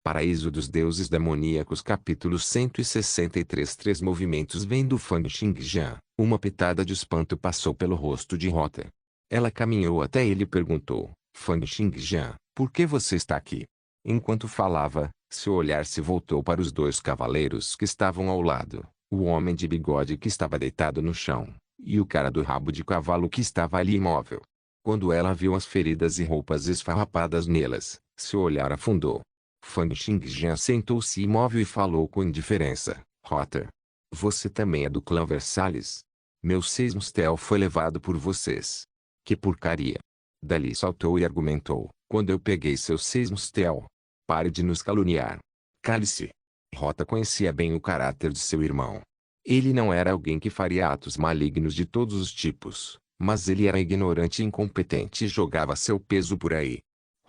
Paraíso dos Deuses Demoníacos capítulo 163 Três movimentos vendo Fang Xingjian. Uma pitada de espanto passou pelo rosto de Rota. Ela caminhou até ele e perguntou, Fang Xingjian, por que você está aqui? Enquanto falava, seu olhar se voltou para os dois cavaleiros que estavam ao lado, o homem de bigode que estava deitado no chão, e o cara do rabo de cavalo que estava ali imóvel. Quando ela viu as feridas e roupas esfarrapadas nelas, seu olhar afundou. Fang Xingjian sentou-se imóvel e falou com indiferença. Rota. Você também é do clã Versalhes? Meu Seismustel foi levado por vocês. Que porcaria. Dali saltou e argumentou. Quando eu peguei seu Seismustel. Pare de nos caluniar. Cale-se. Rota conhecia bem o caráter de seu irmão. Ele não era alguém que faria atos malignos de todos os tipos, mas ele era ignorante e incompetente e jogava seu peso por aí.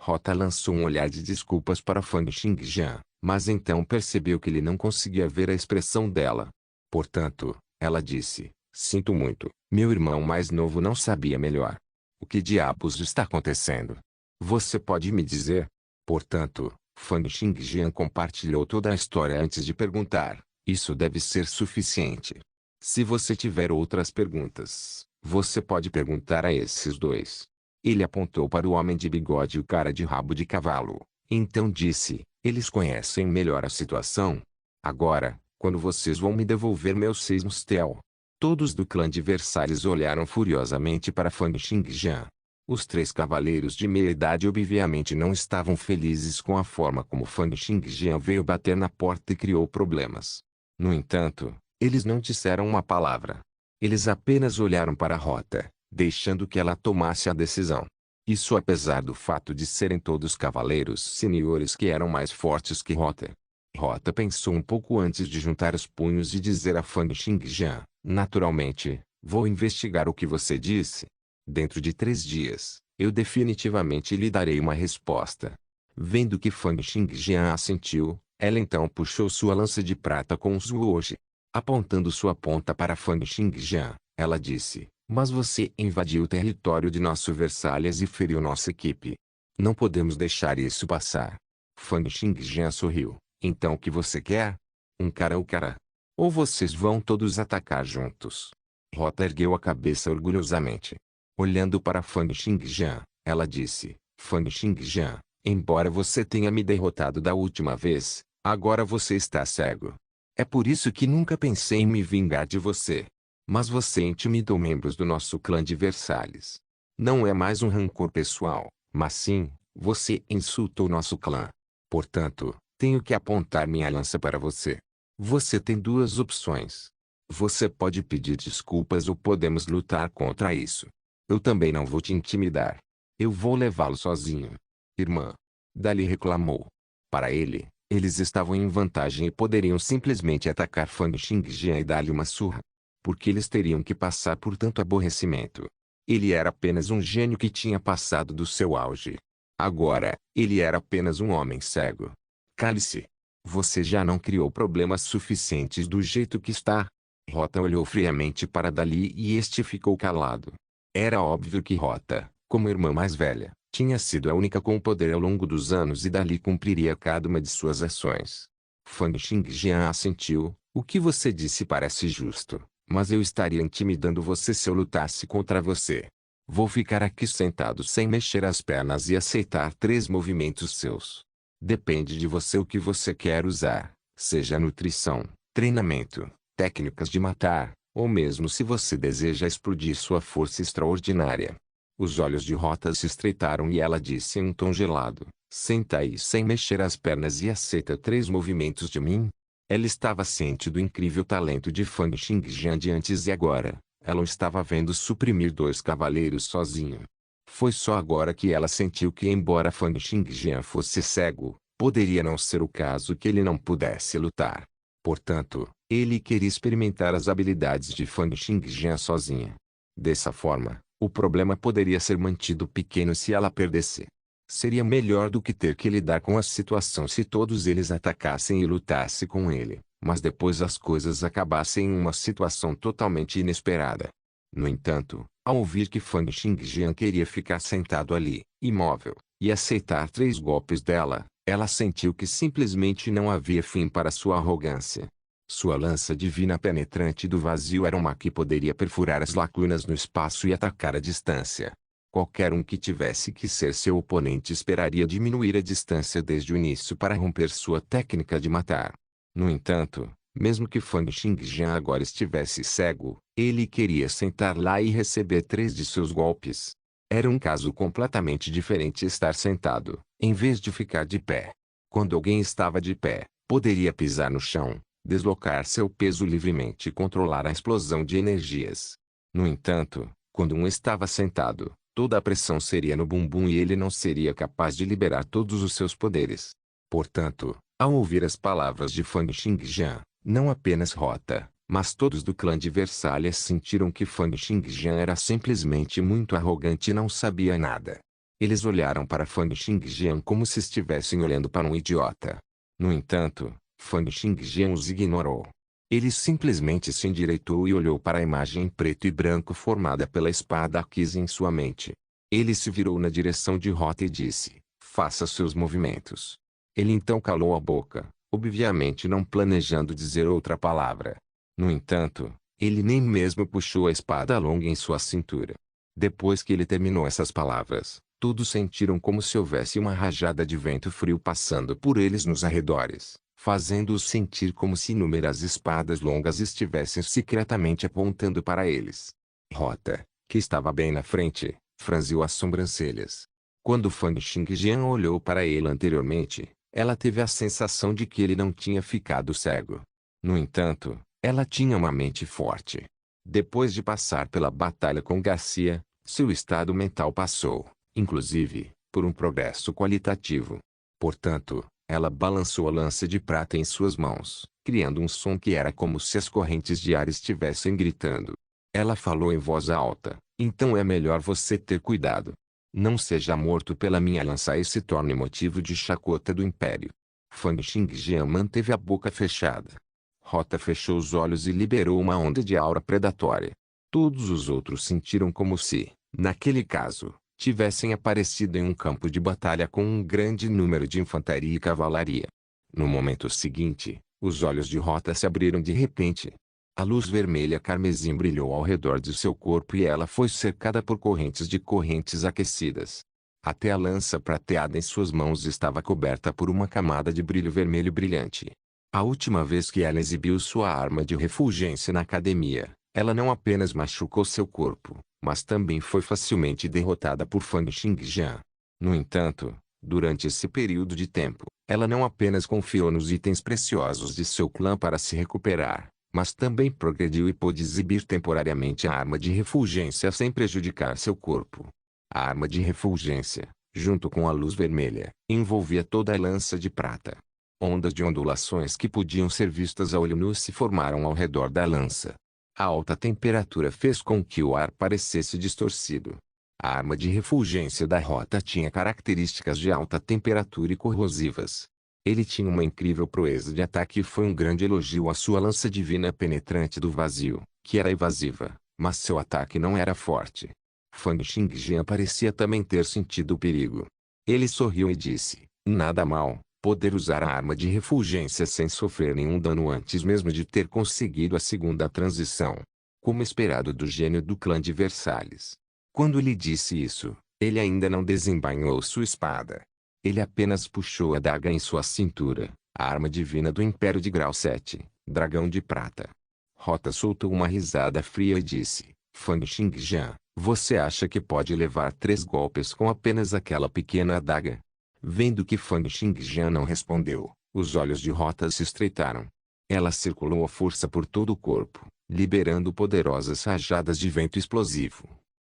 Rota lançou um olhar de desculpas para Fang Xingjian, mas então percebeu que ele não conseguia ver a expressão dela. Portanto, ela disse, sinto muito, meu irmão mais novo não sabia melhor. O que diabos está acontecendo? Você pode me dizer? Portanto, Fang Xingjian compartilhou toda a história antes de perguntar. Isso deve ser suficiente. Se você tiver outras perguntas, você pode perguntar a esses dois. Ele apontou para o homem de bigode e o cara de rabo de cavalo. Então disse, eles conhecem melhor a situação. Agora, quando vocês vão me devolver meu Seismustel? Todos do clã de Versalhes olharam furiosamente para Fang Xingjian. Os três cavaleiros de meia-idade obviamente não estavam felizes com a forma como Fang Xingjian veio bater na porta e criou problemas. No entanto, eles não disseram uma palavra. Eles apenas olharam para a Rota, deixando que ela tomasse a decisão. Isso apesar do fato de serem todos cavaleiros seniores que eram mais fortes que Rota. Rota pensou um pouco antes de juntar os punhos e dizer a Fang Xingjian, naturalmente, vou investigar o que você disse. Dentro de 3 dias, eu definitivamente lhe darei uma resposta. Vendo que Fang Xingjian assentiu, ela então puxou sua lança de prata com o Zuoji. Apontando sua ponta para Fang Xingjian, ela disse, mas você invadiu o território de nosso Versalhes e feriu nossa equipe. Não podemos deixar isso passar. Fang Xingjian sorriu. Então o que você quer? Um cara ou cara? Ou vocês vão todos atacar juntos? Rota ergueu a cabeça orgulhosamente. Olhando para Fang Xingjian, ela disse, Fang Xingjian, embora você tenha me derrotado da última vez, agora você está cego. É por isso que nunca pensei em me vingar de você. Mas você intimidou membros do nosso clã de Versalhes. Não é mais um rancor pessoal, mas sim, você insultou nosso clã. Portanto, tenho que apontar minha lança para você. Você tem 2 opções. Você pode pedir desculpas ou podemos lutar contra isso. Eu também não vou te intimidar. Eu vou levá-lo sozinho. Irmã. Dali reclamou. Para ele, eles estavam em vantagem e poderiam simplesmente atacar Fang Xingjian e dar-lhe uma surra. Porque eles teriam que passar por tanto aborrecimento. Ele era apenas um gênio que tinha passado do seu auge. Agora, ele era apenas um homem cego. Cale-se. Você já não criou problemas suficientes do jeito que está? Rota olhou friamente para Dali e este ficou calado. Era óbvio que Rota, como irmã mais velha, tinha sido a única com poder ao longo dos anos e Dali cumpriria cada uma de suas ações. Fang Xingjian assentiu, o que você disse parece justo, mas eu estaria intimidando você se eu lutasse contra você. Vou ficar aqui sentado sem mexer as pernas e aceitar 3 movimentos seus. Depende de você o que você quer usar, seja nutrição, treinamento, técnicas de matar, ou mesmo se você deseja explodir sua força extraordinária. Os olhos de Rota se estreitaram e ela disse em um tom gelado, senta aí sem mexer as pernas e aceita 3 movimentos de mim. Ela estava ciente do incrível talento de Fang Xingjian de antes e agora, ela o estava vendo suprimir 2 cavaleiros sozinho. Foi só agora que ela sentiu que embora Fang Xingjian fosse cego, poderia não ser o caso que ele não pudesse lutar. Portanto, ele queria experimentar as habilidades de Fang Xingjian sozinha. Dessa forma, o problema poderia ser mantido pequeno se ela perdesse. Seria melhor do que ter que lidar com a situação se todos eles atacassem e lutassem com ele, mas depois as coisas acabassem em uma situação totalmente inesperada. No entanto, ao ouvir que Fang Xingjian queria ficar sentado ali, imóvel, e aceitar 3 golpes dela, Ela sentiu que simplesmente não havia fim para sua arrogância. Sua lança divina penetrante do vazio era uma que poderia perfurar as lacunas no espaço e atacar a distância. Qualquer um que tivesse que ser seu oponente esperaria diminuir a distância desde o início para romper sua técnica de matar. No entanto, mesmo que Fang Xingjian agora estivesse cego, ele queria sentar lá e receber 3 de seus golpes. Era um caso completamente diferente estar sentado, em vez de ficar de pé. Quando alguém estava de pé, poderia pisar no chão, deslocar seu peso livremente e controlar a explosão de energias. No entanto, quando um estava sentado, toda a pressão seria no bumbum e ele não seria capaz de liberar todos os seus poderes. Portanto, ao ouvir as palavras de Fang Xingjian, não apenas Rota, mas todos do clã de Versalhes sentiram que Fang Xingjian era simplesmente muito arrogante e não sabia nada. Eles olharam para Fang Xingjian como se estivessem olhando para um idiota. No entanto, Fang Xingjian os ignorou. Ele simplesmente se endireitou e olhou para a imagem em preto e branco formada pela espada Akiza em sua mente. Ele se virou na direção de Rota e disse: faça seus movimentos. Ele então calou a boca, obviamente não planejando dizer outra palavra. No entanto, ele nem mesmo puxou a espada longa em sua cintura. Depois que ele terminou essas palavras, todos sentiram como se houvesse uma rajada de vento frio passando por eles nos arredores, fazendo-os sentir como se inúmeras espadas longas estivessem secretamente apontando para eles. Rota, que estava bem na frente, franziu as sobrancelhas. Quando Fang Xingjian olhou para ele anteriormente, ela teve a sensação de que ele não tinha ficado cego. No entanto, ela tinha uma mente forte. Depois de passar pela batalha com Garcia, seu estado mental passou, inclusive, por um progresso qualitativo. Portanto, ela balançou a lança de prata em suas mãos, criando um som que era como se as correntes de ar estivessem gritando. Ela falou em voz alta: então é melhor você ter cuidado. Não seja morto pela minha lança e se torne motivo de chacota do Império. Fang Xingjian manteve a boca fechada. Rota fechou os olhos e liberou uma onda de aura predatória. Todos os outros sentiram como se, naquele caso, tivessem aparecido em um campo de batalha com um grande número de infantaria e cavalaria. No momento seguinte, os olhos de Rota se abriram de repente. A luz vermelha carmesim brilhou ao redor de seu corpo e ela foi cercada por correntes aquecidas. Até a lança prateada em suas mãos estava coberta por uma camada de brilho vermelho brilhante. A última vez que ela exibiu sua arma de refulgência na academia, ela não apenas machucou seu corpo, mas também foi facilmente derrotada por Fang Xingjian. No entanto, durante esse período de tempo, ela não apenas confiou nos itens preciosos de seu clã para se recuperar, mas também progrediu e pôde exibir temporariamente a arma de refulgência sem prejudicar seu corpo. A arma de refulgência, junto com a luz vermelha, envolvia toda a lança de prata. Ondas de ondulações que podiam ser vistas a olho nu se formaram ao redor da lança. A alta temperatura fez com que o ar parecesse distorcido. A arma de refulgência da Rota tinha características de alta temperatura e corrosivas. Ele tinha uma incrível proeza de ataque e foi um grande elogio à sua lança divina penetrante do vazio, que era evasiva, mas seu ataque não era forte. Fang Xingjian parecia também ter sentido o perigo. Ele sorriu e disse: nada mal, poder usar a arma de refulgência sem sofrer nenhum dano antes mesmo de ter conseguido a segunda transição. Como esperado do gênio do clã de Versalhes. Quando ele disse isso, ele ainda não desembainhou sua espada. Ele apenas puxou a adaga em sua cintura, a arma divina do Império de Grau 7, Dragão de Prata. Rota soltou uma risada fria e disse: Fang Xingjian, você acha que pode levar 3 golpes com apenas aquela pequena adaga? Vendo que Fang Xingjian não respondeu, os olhos de Rota se estreitaram. Ela circulou a força por todo o corpo, liberando poderosas rajadas de vento explosivo.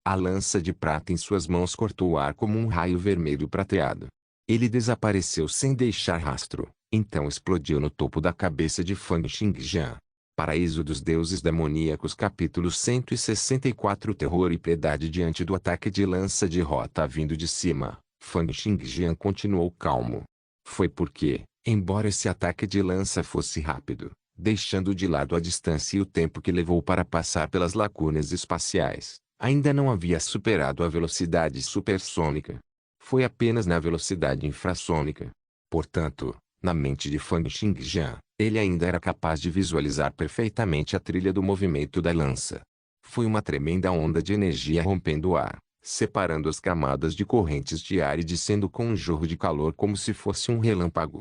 A lança de prata em suas mãos cortou o ar como um raio vermelho prateado. Ele desapareceu sem deixar rastro, então explodiu no topo da cabeça de Fang Xingjian. Paraíso dos Deuses Demoníacos capítulo 164 O terror e piedade diante do ataque de lança de Rota vindo de cima, Fang Xingjian continuou calmo. Foi porque, embora esse ataque de lança fosse rápido, deixando de lado a distância e o tempo que levou para passar pelas lacunas espaciais, ainda não havia superado a velocidade supersônica. Foi apenas na velocidade infrassônica. Portanto, na mente de Fang Xingjian, ele ainda era capaz de visualizar perfeitamente a trilha do movimento da lança. Foi uma tremenda onda de energia rompendo o ar, separando as camadas de correntes de ar e descendo com um jorro de calor como se fosse um relâmpago.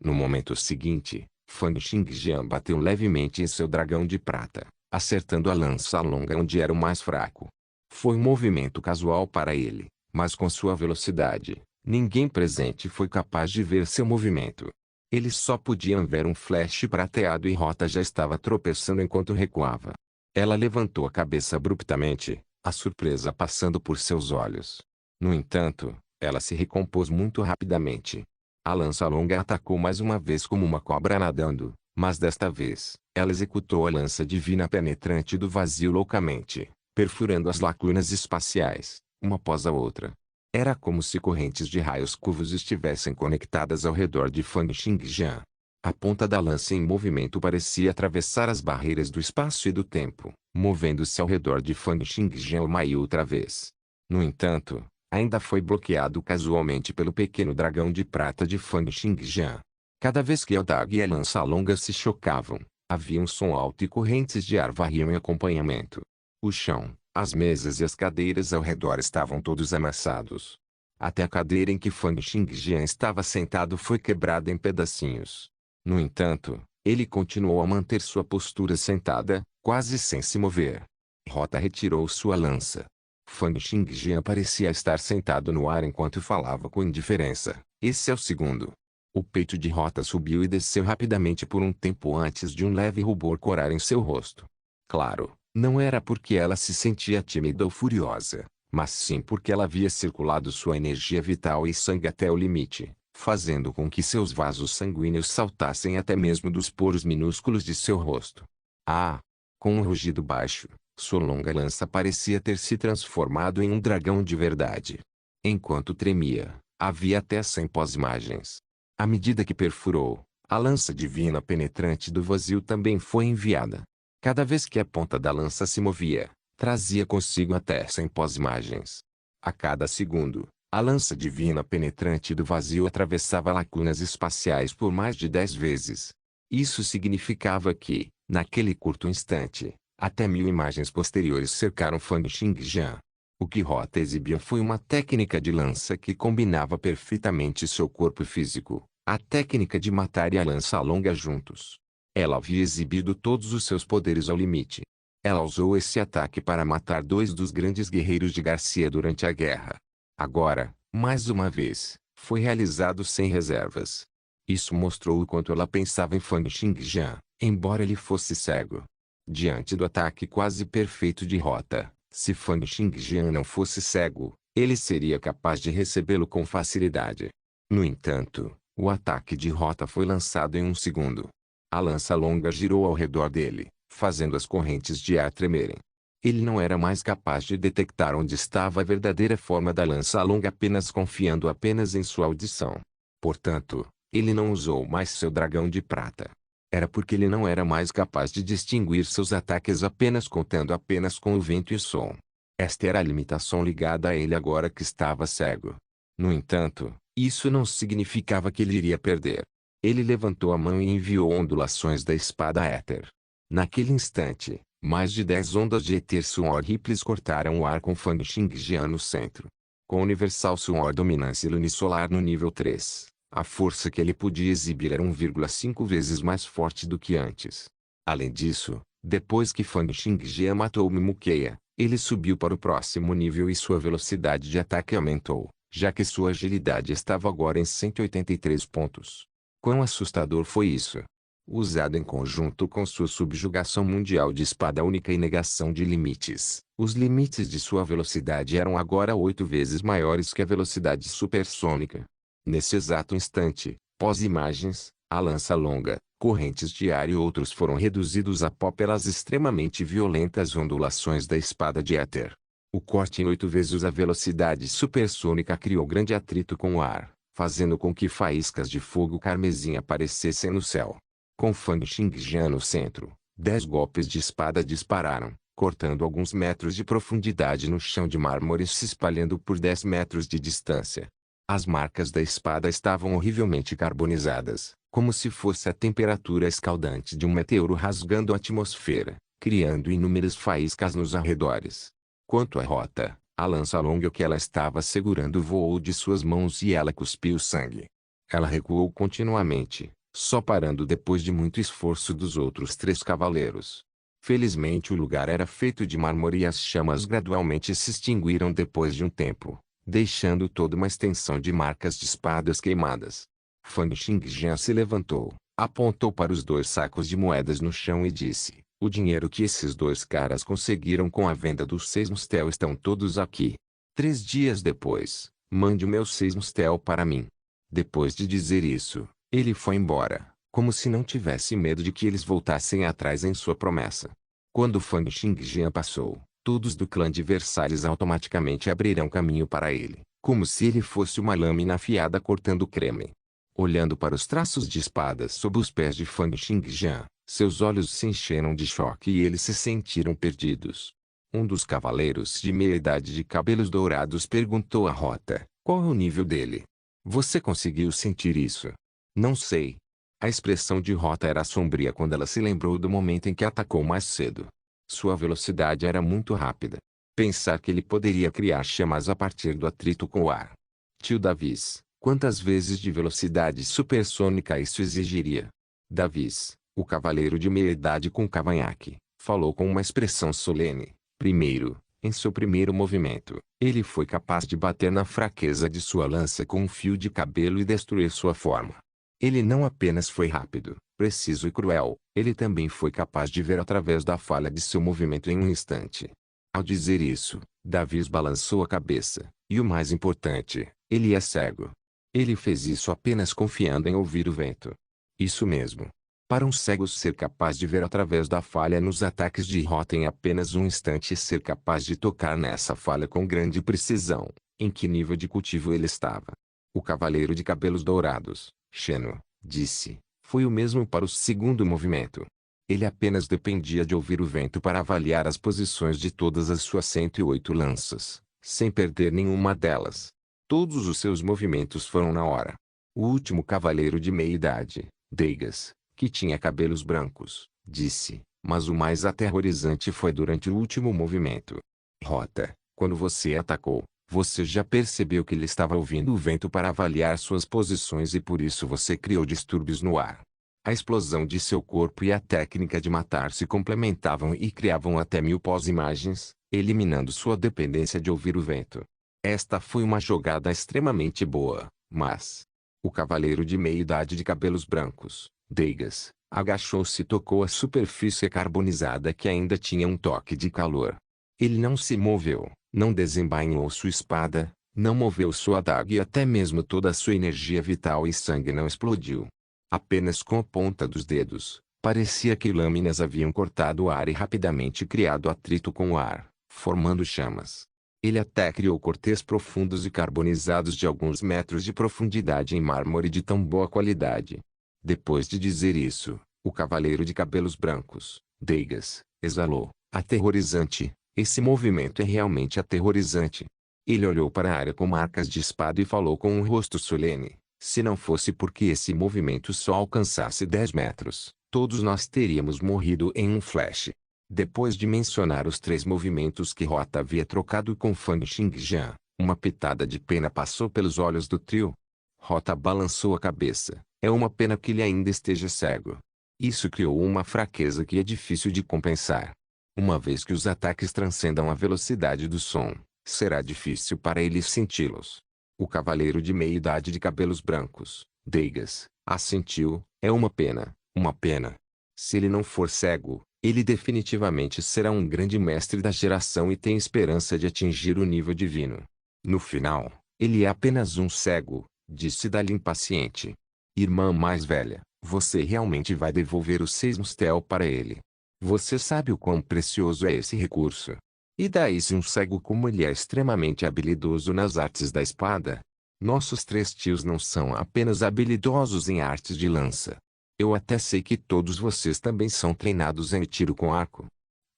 No momento seguinte, Fang Xingjian bateu levemente em seu dragão de prata, acertando a lança longa onde era o mais fraco. Foi um movimento casual para ele, mas com sua velocidade, ninguém presente foi capaz de ver seu movimento. Eles só podiam ver um flash prateado e Rota já estava tropeçando enquanto recuava. Ela levantou a cabeça abruptamente, a surpresa passando por seus olhos. No entanto, ela se recompôs muito rapidamente. A lança longa atacou mais uma vez como uma cobra nadando, mas desta vez, ela executou a lança divina penetrante do vazio loucamente, perfurando as lacunas espaciais, uma após a outra. Era como se correntes de raios curvos estivessem conectadas ao redor de Fang Xingjian. A ponta da lança em movimento parecia atravessar as barreiras do espaço e do tempo, movendo-se ao redor de Fang Xingjian uma e outra vez. No entanto, ainda foi bloqueado casualmente pelo pequeno dragão de prata de Fang Xingjian. Cada vez que a adaga e a lança longa se chocavam, havia um som alto e correntes de ar varriam em acompanhamento. O chão, as mesas e as cadeiras ao redor estavam todos amassados. Até a cadeira em que Fang Xingjian estava sentado foi quebrada em pedacinhos. No entanto, ele continuou a manter sua postura sentada, quase sem se mover. Rota retirou sua lança. Fang Xingjian parecia estar sentado no ar enquanto falava com indiferença. Esse é o segundo. O peito de Rota subiu e desceu rapidamente por um tempo antes de um leve rubor corar em seu rosto. Claro, não era porque ela se sentia tímida ou furiosa, mas sim porque ela havia circulado sua energia vital e sangue até o limite, fazendo com que seus vasos sanguíneos saltassem até mesmo dos poros minúsculos de seu rosto. Ah! Com um rugido baixo, sua longa lança parecia ter se transformado em um dragão de verdade. Enquanto tremia, havia até 100 pós-imagens. À medida que perfurou, a lança divina penetrante do vazio também foi enviada. Cada vez que a ponta da lança se movia, trazia consigo até 100 pós-imagens. A cada segundo, a lança divina penetrante do vazio atravessava lacunas espaciais por mais de 10 vezes. Isso significava que, naquele curto instante, até 1000 imagens posteriores cercaram Fang Xingjian. O que Rota exibia foi uma técnica de lança que combinava perfeitamente seu corpo físico, a técnica de matar e a lança longa juntos. Ela havia exibido todos os seus poderes ao limite. Ela usou esse ataque para matar 2 dos grandes guerreiros de Garcia durante a guerra. Agora, mais uma vez, foi realizado sem reservas. Isso mostrou o quanto ela pensava em Fang Xingjian, embora ele fosse cego. Diante do ataque quase perfeito de Rota, se Fang Xingjian não fosse cego, ele seria capaz de recebê-lo com facilidade. No entanto, o ataque de Rota foi lançado em um segundo. A lança longa girou ao redor dele, fazendo as correntes de ar tremerem. Ele não era mais capaz de detectar onde estava a verdadeira forma da lança longa confiando apenas em sua audição. Portanto, ele não usou mais seu dragão de prata. Era porque ele não era mais capaz de distinguir seus ataques contando apenas com o vento e o som. Esta era a limitação ligada a ele agora que estava cego. No entanto, isso não significava que ele iria perder. Ele levantou a mão e enviou ondulações da espada éter. Naquele instante, mais de 10 ondas de Ether Suor Ripples cortaram o ar com Fang Xingjian no centro. Com Universal Suor Dominância Lunisolar no nível 3. A força que ele podia exibir era 1,5 vezes mais forte do que antes. Além disso, depois que Fang Xingjian matou Mimukeia, ele subiu para o próximo nível e sua velocidade de ataque aumentou, já que sua agilidade estava agora em 183 pontos. Quão assustador foi isso! Usado em conjunto com sua subjugação mundial de espada única e negação de limites, os limites de sua velocidade eram agora 8 vezes maiores que a velocidade supersônica. Nesse exato instante, pós-imagens, a lança longa, correntes de ar e outros foram reduzidos a pó pelas extremamente violentas ondulações da espada de éter. O corte em 8 vezes a velocidade supersônica criou grande atrito com o ar, fazendo com que faíscas de fogo carmesim aparecessem no céu. Com Fang Xingjian no centro, 10 golpes de espada dispararam, cortando alguns metros de profundidade no chão de mármore e se espalhando por 10 metros de distância. As marcas da espada estavam horrivelmente carbonizadas, como se fosse a temperatura escaldante de um meteoro rasgando a atmosfera, criando inúmeras faíscas nos arredores. Quanto à Rota, a lança longa que ela estava segurando voou de suas mãos e ela cuspiu sangue. Ela recuou continuamente, só parando depois de muito esforço dos outros 3 cavaleiros. Felizmente o lugar era feito de mármore e as chamas gradualmente se extinguiram depois de um tempo, deixando toda uma extensão de marcas de espadas queimadas. Fang Xingjian se levantou, apontou para os 2 sacos de moedas no chão e disse: "O dinheiro que esses 2 caras conseguiram com a venda dos 6 mustel estão todos aqui. 3 dias depois, mande o meu 6 mustel para mim." Depois de dizer isso, ele foi embora, como se não tivesse medo de que eles voltassem atrás em sua promessa. Quando Fang Xingjian passou, todos do clã de Versalhes automaticamente abriram caminho para ele, como se ele fosse uma lâmina afiada cortando creme. Olhando para os traços de espadas sob os pés de Fang Xingjian, seus olhos se encheram de choque e eles se sentiram perdidos. Um dos cavaleiros de meia-idade de cabelos dourados perguntou a Rota: "Qual é o nível dele? Você conseguiu sentir isso?" "Não sei." A expressão de Rota era sombria quando ela se lembrou do momento em que atacou mais cedo. Sua velocidade era muito rápida. Pensar que ele poderia criar chamas a partir do atrito com o ar. Tio Davis, quantas vezes de velocidade supersônica isso exigiria? Davis, o cavaleiro de meia-idade com cavanhaque, falou com uma expressão solene. Primeiro, em seu primeiro movimento, ele foi capaz de bater na fraqueza de sua lança com um fio de cabelo e destruir sua forma. Ele não apenas foi rápido, preciso e cruel, ele também foi capaz de ver através da falha de seu movimento em um instante. Ao dizer isso, Davis balançou a cabeça, e o mais importante, ele é cego. Ele fez isso apenas confiando em ouvir o vento. Isso mesmo. Para um cego ser capaz de ver através da falha nos ataques de Rota em apenas um instante e ser capaz de tocar nessa falha com grande precisão, em que nível de cultivo ele estava? O cavaleiro de cabelos dourados, Sheno, disse, foi o mesmo para o segundo movimento. Ele apenas dependia de ouvir o vento para avaliar as posições de todas as suas 108 lanças, sem perder nenhuma delas. Todos os seus movimentos foram na hora. O último cavaleiro de meia-idade, Deigas, que tinha cabelos brancos, disse, mas o mais aterrorizante foi durante o último movimento. Rota, quando você atacou, você já percebeu que ele estava ouvindo o vento para avaliar suas posições e por isso você criou distúrbios no ar. A explosão de seu corpo e a técnica de matar se complementavam e criavam até 1000 pós-imagens, eliminando sua dependência de ouvir o vento. Esta foi uma jogada extremamente boa, mas... O cavaleiro de meia-idade de cabelos brancos, Deigas, agachou-se e tocou a superfície carbonizada que ainda tinha um toque de calor. Ele não se moveu, não desembainhou sua espada, não moveu sua adaga e até mesmo toda a sua energia vital e sangue não explodiu. Apenas com a ponta dos dedos, parecia que lâminas haviam cortado o ar e rapidamente criado atrito com o ar, formando chamas. Ele até criou cortes profundos e carbonizados de alguns metros de profundidade em mármore de tão boa qualidade. Depois de dizer isso, o cavaleiro de cabelos brancos, Deigas, exalou, aterrorizante, esse movimento é realmente aterrorizante. Ele olhou para a área com marcas de espada e falou com um rosto solene, se não fosse porque esse movimento só alcançasse 10 metros, todos nós teríamos morrido em um flash. Depois de mencionar os 3 movimentos que Rota havia trocado com Fang Xingjian, uma pitada de pena passou pelos olhos do trio. Rota balançou a cabeça. É uma pena que ele ainda esteja cego. Isso criou uma fraqueza que é difícil de compensar. Uma vez que os ataques transcendam a velocidade do som, será difícil para ele senti-los. O cavaleiro de meia-idade de cabelos brancos, Deigas, assentiu, é uma pena, uma pena. Se ele não for cego, ele definitivamente será um grande mestre da geração e tem esperança de atingir o nível divino. No final, ele é apenas um cego, disse Dalin impaciente. Irmã mais velha, você realmente vai devolver os 6 mustel para ele? Você sabe o quão precioso é esse recurso? E daí se um cego como ele é extremamente habilidoso nas artes da espada? Nossos 3 tios não são apenas habilidosos em artes de lança. Eu até sei que todos vocês também são treinados em tiro com arco.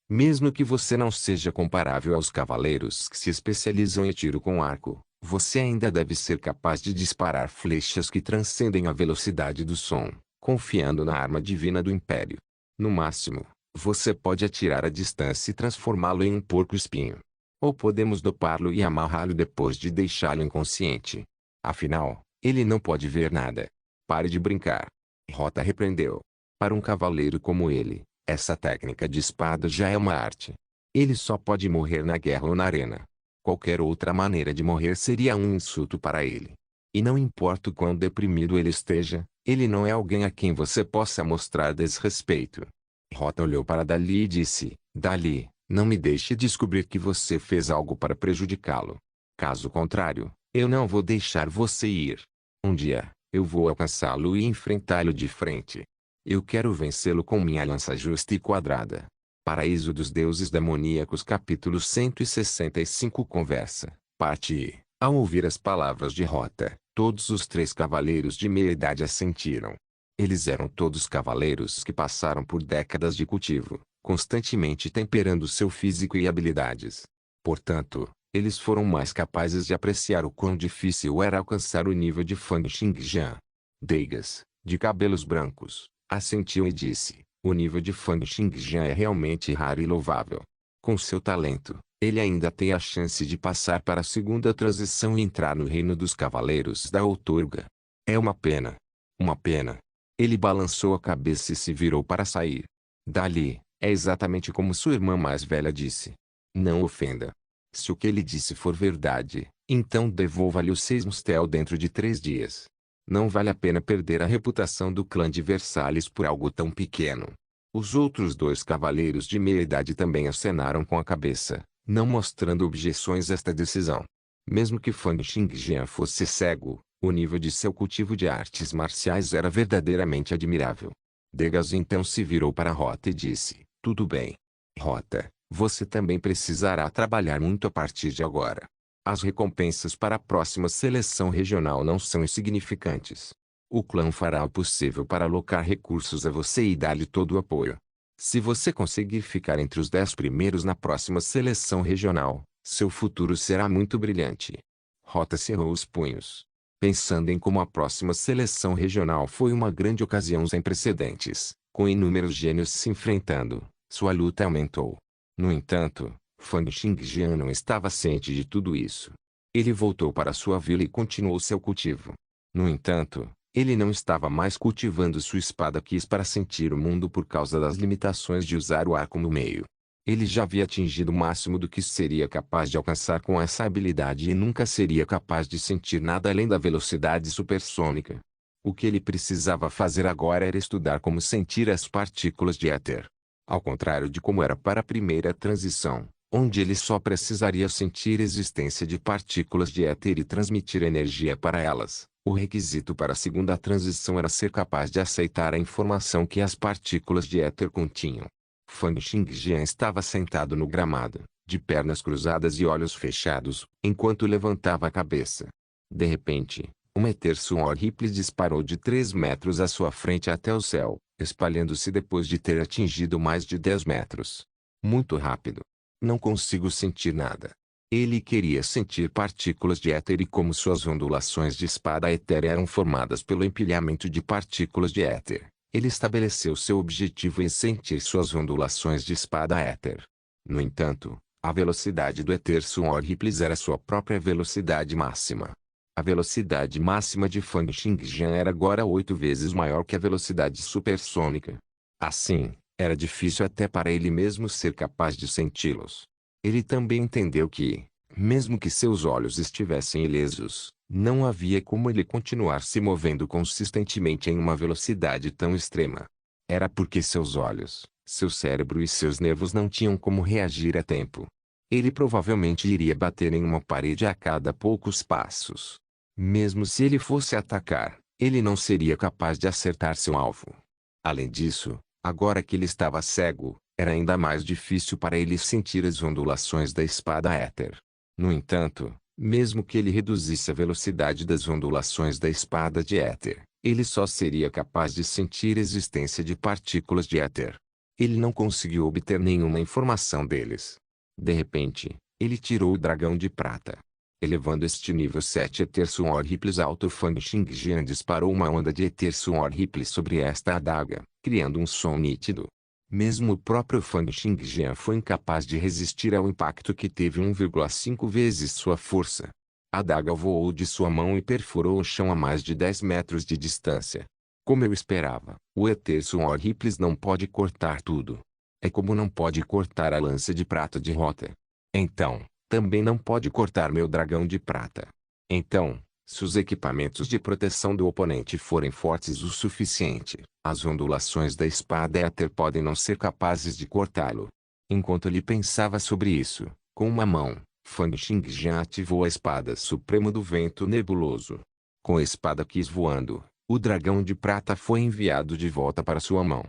Mesmo que você não seja comparável aos cavaleiros que se especializam em tiro com arco, Você ainda deve ser capaz de disparar flechas que transcendem a velocidade do som, confiando na arma divina do Império. No máximo, você pode atirar à distância e transformá-lo em um porco-espinho. Ou podemos dopá-lo e amarrá-lo depois de deixá-lo inconsciente. Afinal, ele não pode ver nada. Pare de brincar. Rota repreendeu. Para um cavaleiro como ele, essa técnica de espada já é uma arte. Ele só pode morrer na guerra ou na arena. Qualquer outra maneira de morrer seria um insulto para ele. E não importa o quão deprimido ele esteja, ele não é alguém a quem você possa mostrar desrespeito. Rota olhou para Dali e disse: Dali, não me deixe descobrir que você fez algo para prejudicá-lo. Caso contrário, eu não vou deixar você ir. Um dia, eu vou alcançá-lo e enfrentá-lo de frente. Eu quero vencê-lo com minha lança justa e quadrada. Paraíso dos Deuses Demoníacos capítulo 165 Conversa, parte I. Ao ouvir as palavras de Rota, todos os 3 cavaleiros de meia-idade assentiram. Eles eram todos cavaleiros que passaram por décadas de cultivo, constantemente temperando seu físico e habilidades. Portanto, eles foram mais capazes de apreciar o quão difícil era alcançar o nível de Fang Xingjian. Deigas, de cabelos brancos, assentiu e disse: o nível de Fang Xingjian é realmente raro e louvável. Com seu talento, ele ainda tem a chance de passar para a segunda transição e entrar no reino dos cavaleiros da outorga. É uma pena. Uma pena. Ele balançou a cabeça e se virou para sair. Dali, é exatamente como sua irmã mais velha disse. Não ofenda. Se o que ele disse for verdade, então devolva-lhe os 6 mustel dentro de 3 dias. Não vale a pena perder a reputação do clã de Versalhes por algo tão pequeno. Os outros 2 cavaleiros de meia-idade também acenaram com a cabeça, não mostrando objeções a esta decisão. Mesmo que Fang Xingjian fosse cego, o nível de seu cultivo de artes marciais era verdadeiramente admirável. Degas então se virou para Rota e disse: tudo bem. Rota, você também precisará trabalhar muito a partir de agora. As recompensas para a próxima seleção regional não são insignificantes. O clã fará o possível para alocar recursos a você e dar-lhe todo o apoio. Se você conseguir ficar entre os 10 primeiros na próxima seleção regional, seu futuro será muito brilhante. Rota cerrou os punhos, pensando em como a próxima seleção regional foi uma grande ocasião sem precedentes, com inúmeros gênios se enfrentando. Sua luta aumentou. No entanto, Fang Xingjian não estava ciente de tudo isso. Ele voltou para sua vila e continuou seu cultivo. No entanto, ele não estava mais cultivando sua espada Quis para sentir o mundo por causa das limitações de usar o arco no meio. Ele já havia atingido o máximo do que seria capaz de alcançar com essa habilidade e nunca seria capaz de sentir nada além da velocidade supersônica. O que ele precisava fazer agora era estudar como sentir as partículas de éter. Ao contrário de como era para a primeira transição, onde ele só precisaria sentir a existência de partículas de éter e transmitir energia para elas, o requisito para a segunda transição era ser capaz de aceitar a informação que as partículas de éter continham. Fang Xingjian estava sentado no gramado, de pernas cruzadas e olhos fechados, enquanto levantava a cabeça. De repente, um Etersun horrível disparou de 3 metros à sua frente até o céu, espalhando-se depois de ter atingido mais de 10 metros. Muito rápido. Não consigo sentir nada. Ele queria sentir partículas de éter e como suas ondulações de espada éter eram formadas pelo empilhamento de partículas de éter, ele estabeleceu seu objetivo em sentir suas ondulações de espada éter. No entanto, a velocidade do Etersun horrível era sua própria velocidade máxima. A velocidade máxima de Fang Xingjian era agora 8 vezes maior que a velocidade supersônica. Assim, era difícil até para ele mesmo ser capaz de senti-los. Ele também entendeu que, mesmo que seus olhos estivessem ilesos, não havia como ele continuar se movendo consistentemente em uma velocidade tão extrema. Era porque seus olhos, seu cérebro e seus nervos não tinham como reagir a tempo. Ele provavelmente iria bater em uma parede a cada poucos passos. Mesmo se ele fosse atacar, ele não seria capaz de acertar seu alvo. Além disso, agora que ele estava cego, era ainda mais difícil para ele sentir as ondulações da espada éter. No entanto, mesmo que ele reduzisse a velocidade das ondulações da espada de éter, ele só seria capaz de sentir a existência de partículas de éter. Ele não conseguiu obter nenhuma informação deles. De repente, ele tirou o dragão de prata. Elevando este nível 7 Ether Suor Ripples alto, Fang Xingjian disparou uma onda de Ether Suor Ripples sobre esta adaga, criando um som nítido. Mesmo o próprio Fang Xingjian foi incapaz de resistir ao impacto que teve 1,5 vezes sua força. A adaga voou de sua mão e perfurou o chão a mais de 10 metros de distância. Como eu esperava, o Ether Suor Ripples não pode cortar tudo. É como não pode cortar a lança de prata de Rota. Então, também não pode cortar meu dragão de prata. Então, se os equipamentos de proteção do oponente forem fortes o suficiente, as ondulações da espada éter podem não ser capazes de cortá-lo. Enquanto ele pensava sobre isso, com uma mão, Fang Xingjian ativou a espada suprema do vento nebuloso. Com a espada Kiss voando, o dragão de prata foi enviado de volta para sua mão.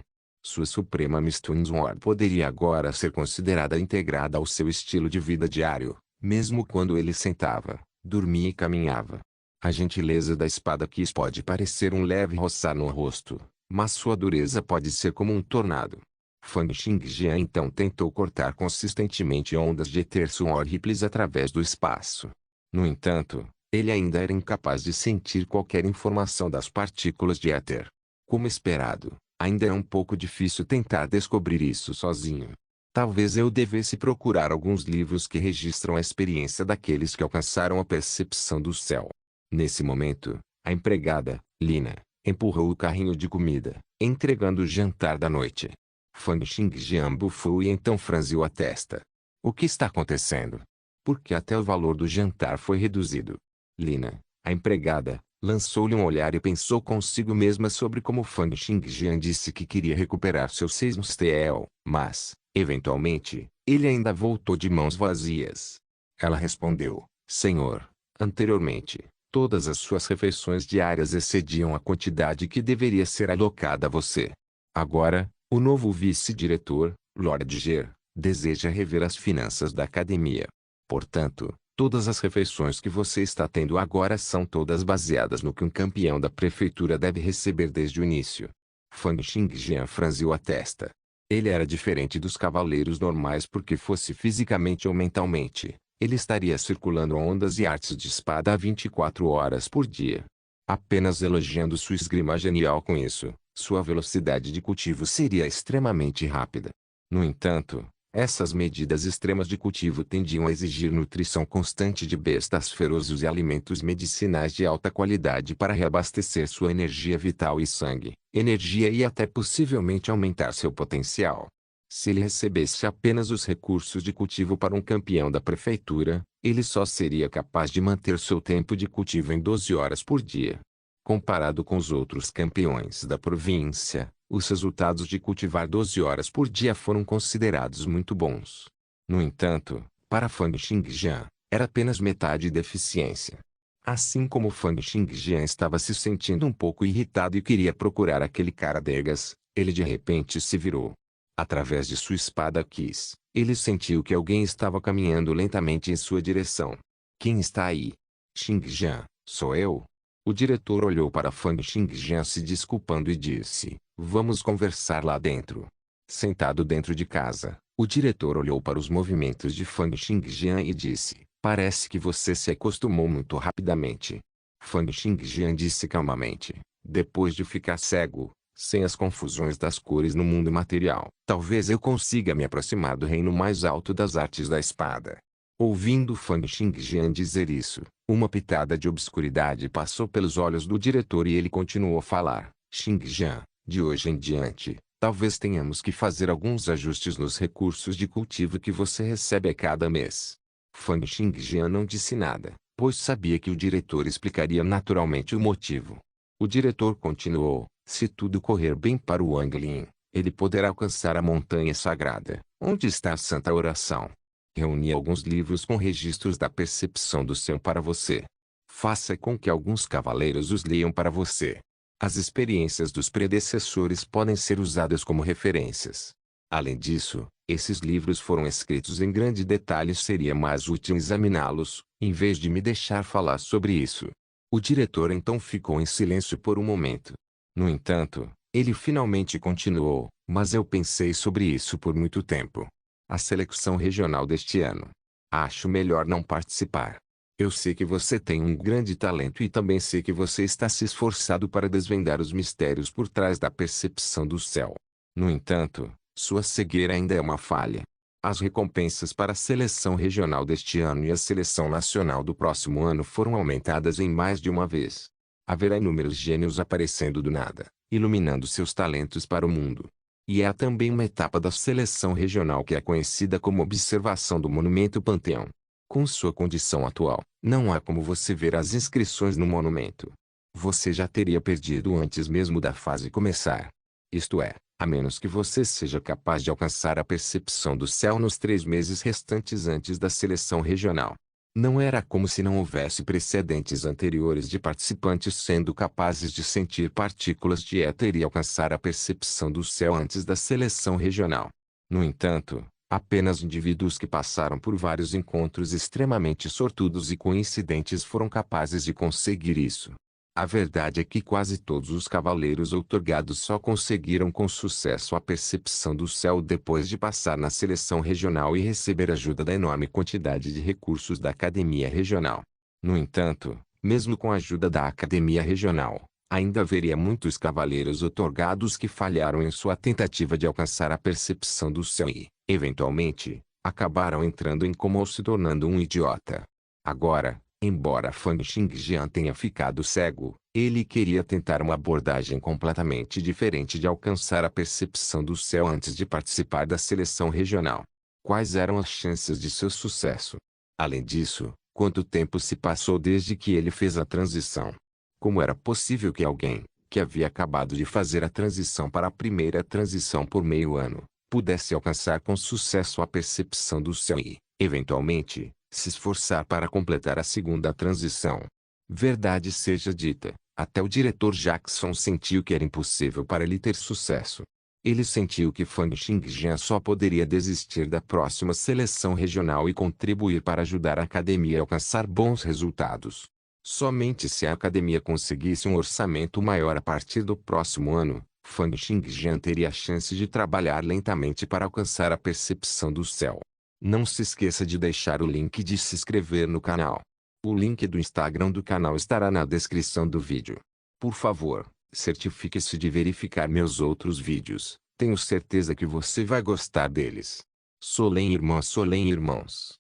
Sua suprema Mistun Sword poderia agora ser considerada integrada ao seu estilo de vida diário, mesmo quando ele sentava, dormia e caminhava. A gentileza da espada Kiss pode parecer um leve roçar no rosto, mas sua dureza pode ser como um tornado. Fang Xingjian então tentou cortar consistentemente ondas de Ether Suor Ripples através do espaço. No entanto, ele ainda era incapaz de sentir qualquer informação das partículas de éter. Como esperado, ainda é um pouco difícil tentar descobrir isso sozinho. Talvez eu devesse procurar alguns livros que registram a experiência daqueles que alcançaram a percepção do céu. Nesse momento, a empregada, Lina, empurrou o carrinho de comida, entregando o jantar da noite. Fang Xingjian bufou e então franziu a testa. O que está acontecendo? Por que até o valor do jantar foi reduzido? Lina, a empregada, lançou-lhe um olhar e pensou consigo mesma sobre como Fang Xingjian disse que queria recuperar seus 6 TL, mas, eventualmente, ele ainda voltou de mãos vazias. Ela respondeu, Senhor, anteriormente, todas as suas refeições diárias excediam a quantidade que deveria ser alocada a você. Agora, o novo vice-diretor, Lord Ger, deseja rever as finanças da academia. Portanto, todas as refeições que você está tendo agora são todas baseadas no que um campeão da prefeitura deve receber desde o início. Fang Xingjian franziu a testa. Ele era diferente dos cavaleiros normais porque fosse fisicamente ou mentalmente, ele estaria circulando ondas e artes de espada 24 horas por dia. Apenas elogiando sua esgrima genial com isso, sua velocidade de cultivo seria extremamente rápida. No entanto, essas medidas extremas de cultivo tendiam a exigir nutrição constante de bestas ferozes e alimentos medicinais de alta qualidade para reabastecer sua energia vital e sangue, energia e até possivelmente aumentar seu potencial. Se ele recebesse apenas os recursos de cultivo para um campeão da prefeitura, ele só seria capaz de manter seu tempo de cultivo em 12 horas por dia. Comparado com os outros campeões da província, os resultados de cultivar 12 horas por dia foram considerados muito bons. No entanto, para Fang Xingjian, era apenas metade da eficiência. Assim como Fang Xingjian estava se sentindo um pouco irritado e queria procurar aquele cara degas, ele de repente se virou. Através de sua espada Kiss, ele sentiu que alguém estava caminhando lentamente em sua direção. Quem está aí? Xingjian, sou eu. O diretor olhou para Fang Xingjian se desculpando e disse, vamos conversar lá dentro. Sentado dentro de casa, o diretor olhou para os movimentos de Fang Xingjian e disse, parece que você se acostumou muito rapidamente. Fang Xingjian disse calmamente, depois de ficar cego, sem as confusões das cores no mundo material, talvez eu consiga me aproximar do reino mais alto das artes da espada. Ouvindo Fang Xingjian dizer isso, uma pitada de obscuridade passou pelos olhos do diretor e ele continuou a falar. Xingjian, de hoje em diante, talvez tenhamos que fazer alguns ajustes nos recursos de cultivo que você recebe a cada mês. Fang Xingjian não disse nada, pois sabia que o diretor explicaria naturalmente o motivo. O diretor continuou, se tudo correr bem para o Anglin, ele poderá alcançar a montanha sagrada, onde está a santa oração. Reuni alguns livros com registros da percepção do céu para você. Faça com que alguns cavaleiros os leiam para você. As experiências dos predecessores podem ser usadas como referências. Além disso, esses livros foram escritos em grande detalhe e seria mais útil examiná-los, em vez de me deixar falar sobre isso. O diretor então ficou em silêncio por um momento. No entanto, ele finalmente continuou, mas eu pensei sobre isso por muito tempo. A seleção regional deste ano. Acho melhor não participar. Eu sei que você tem um grande talento e também sei que você está se esforçando para desvendar os mistérios por trás da percepção do céu. No entanto, sua cegueira ainda é uma falha. As recompensas para a seleção regional deste ano e a seleção nacional do próximo ano foram aumentadas em mais de uma vez. Haverá inúmeros gênios aparecendo do nada, iluminando seus talentos para o mundo. E há também uma etapa da seleção regional que é conhecida como observação do Monumento Panteão. Com sua condição atual, não há como você ver as inscrições no monumento. Você já teria perdido antes mesmo da fase começar. Isto é, a menos que você seja capaz de alcançar a percepção do céu nos 3 meses restantes antes da seleção regional. Não era como se não houvesse precedentes anteriores de participantes sendo capazes de sentir partículas de éter e alcançar a percepção do céu antes da seleção regional. No entanto, apenas indivíduos que passaram por vários encontros extremamente sortudos e coincidentes foram capazes de conseguir isso. A verdade é que quase todos os cavaleiros outorgados só conseguiram com sucesso a percepção do céu depois de passar na seleção regional e receber ajuda da enorme quantidade de recursos da Academia Regional. No entanto, mesmo com a ajuda da Academia Regional, ainda haveria muitos cavaleiros outorgados que falharam em sua tentativa de alcançar a percepção do céu e, eventualmente, acabaram entrando em coma ou se tornando um idiota. Agora, embora Fang Xingjian tenha ficado cego, ele queria tentar uma abordagem completamente diferente de alcançar a percepção do céu antes de participar da seleção regional. Quais eram as chances de seu sucesso? Além disso, quanto tempo se passou desde que ele fez a transição? Como era possível que alguém, que havia acabado de fazer a transição para a primeira transição por meio ano, pudesse alcançar com sucesso a percepção do céu e, eventualmente, se esforçar para completar a segunda transição? Verdade seja dita, até o diretor Jackson sentiu que era impossível para ele ter sucesso. Ele sentiu que Fang Xingjian só poderia desistir da próxima seleção regional e contribuir para ajudar a academia a alcançar bons resultados. Somente se a academia conseguisse um orçamento maior a partir do próximo ano, Fang Xingjian teria a chance de trabalhar lentamente para alcançar a percepção do céu. Não se esqueça de deixar o link de se inscrever no canal. O link do Instagram do canal estará na descrição do vídeo. Por favor, certifique-se de verificar meus outros vídeos. Tenho certeza que você vai gostar deles. Solem irmãs, Solem irmãos.